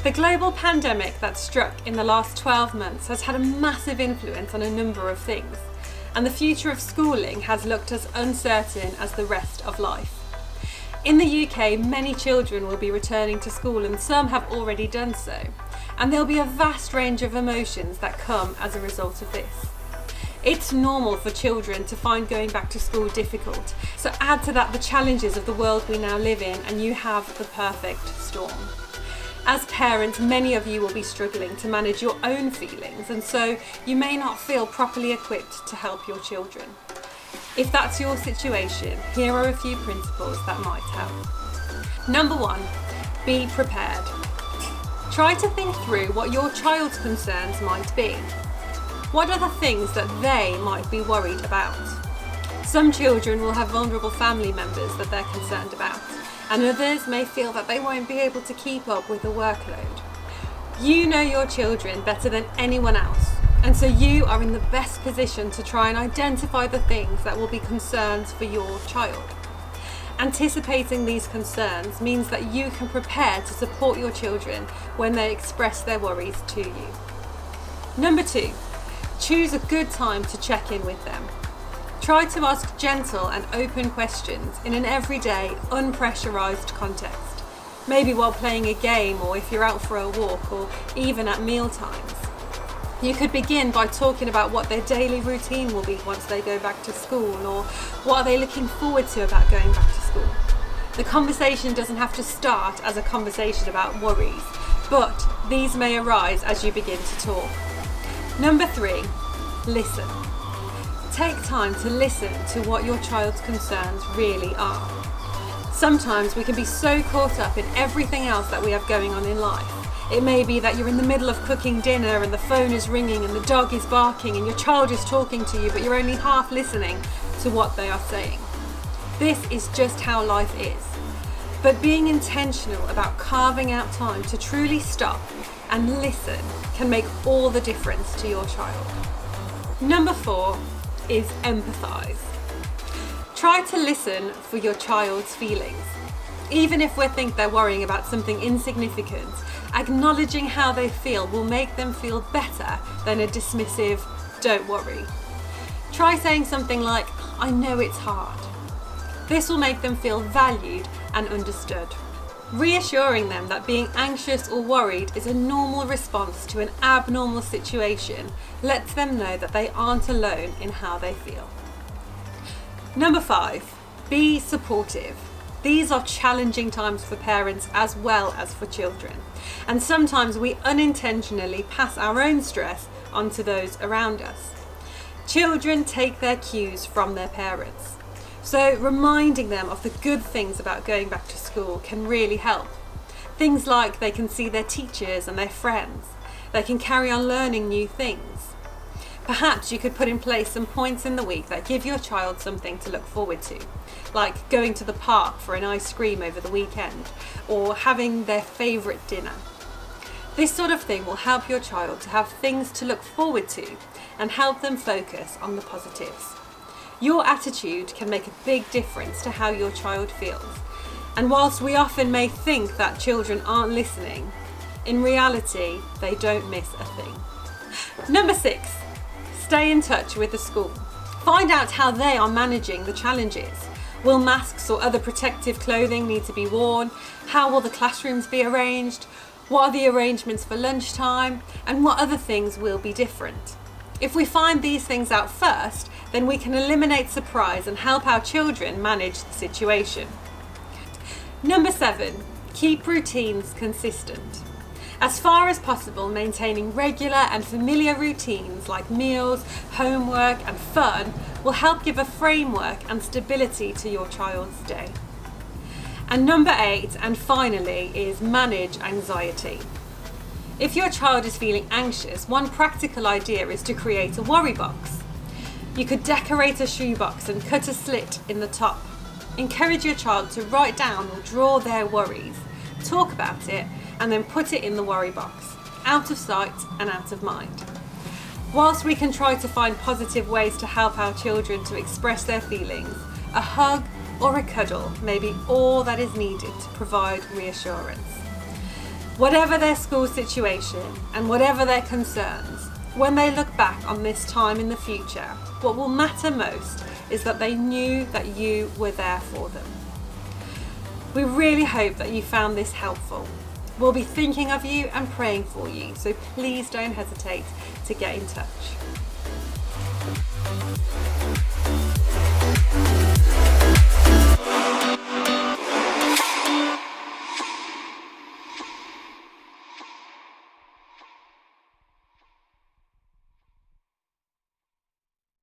The global pandemic that struck in the last 12 months has had a massive influence on a number of things, and the future of schooling has looked as uncertain as the rest of life. In the UK, many children will be returning to school, and some have already done so, and there'll be a vast range of emotions that come as a result of this. It's normal for children to find going back to school difficult, so add to that the challenges of the world we now live in, and you have the perfect storm. As parents, many of you will be struggling to manage your own feelings, and so you may not feel properly equipped to help your children. If that's your situation, here are a few principles that might help. Number 1, be prepared. Try to think through what your child's concerns might be. What are the things that they might be worried about? Some children will have vulnerable family members that they're concerned about, and others may feel that they won't be able to keep up with the workload. You know your children better than anyone else, and so you are in the best position to try and identify the things that will be concerns for your child. Anticipating these concerns means that you can prepare to support your children when they express their worries to you. Number 2, choose a good time to check in with them. Try to ask gentle and open questions in an everyday, unpressurized context. Maybe while playing a game, or if you're out for a walk, or even at meal times. You could begin by talking about what their daily routine will be once they go back to school, or what are they looking forward to about going back to school. The conversation doesn't have to start as a conversation about worries, but these may arise as you begin to talk. Number 3, listen. Take time to listen to what your child's concerns really are. Sometimes we can be so caught up in everything else that we have going on in life. It may be that you're in the middle of cooking dinner and the phone is ringing and the dog is barking and your child is talking to you, but you're only half listening to what they are saying. This is just how life is. But being intentional about carving out time to truly stop and listen can make all the difference to your child. Number 4 is empathise. Try to listen for your child's feelings. Even if we think they're worrying about something insignificant, acknowledging how they feel will make them feel better than a dismissive, "don't worry." Try saying something like, "I know it's hard." This will make them feel valued and understood. Reassuring them that being anxious or worried is a normal response to an abnormal situation lets them know that they aren't alone in how they feel. Number 5, be supportive. These are challenging times for parents as well as for children, and sometimes we unintentionally pass our own stress onto those around us. Children take their cues from their parents. So reminding them of the good things about going back to school can really help. Things like they can see their teachers and their friends. They can carry on learning new things. Perhaps you could put in place some points in the week that give your child something to look forward to, like going to the park for an ice cream over the weekend, or having their favourite dinner. This sort of thing will help your child to have things to look forward to and help them focus on the positives. Your attitude can make a big difference to how your child feels. And whilst we often may think that children aren't listening, in reality, they don't miss a thing. Number 6, stay in touch with the school. Find out how they are managing the challenges. Will masks or other protective clothing need to be worn? How will the classrooms be arranged? What are the arrangements for lunchtime? And what other things will be different? If we find these things out first, then we can eliminate surprise and help our children manage the situation. Number 7, keep routines consistent. As far as possible, maintaining regular and familiar routines like meals, homework and fun will help give a framework and stability to your child's day. And number 8, and finally, is manage anxiety. If your child is feeling anxious, one practical idea is to create a worry box. You could decorate a shoebox and cut a slit in the top. Encourage your child to write down or draw their worries, talk about it, and then put it in the worry box, out of sight and out of mind. Whilst we can try to find positive ways to help our children to express their feelings, a hug or a cuddle may be all that is needed to provide reassurance. Whatever their school situation and whatever their concerns, when they look back on this time in the future, what will matter most is that they knew that you were there for them. We really hope that you found this helpful. We'll be thinking of you and praying for you, so please don't hesitate to get in touch.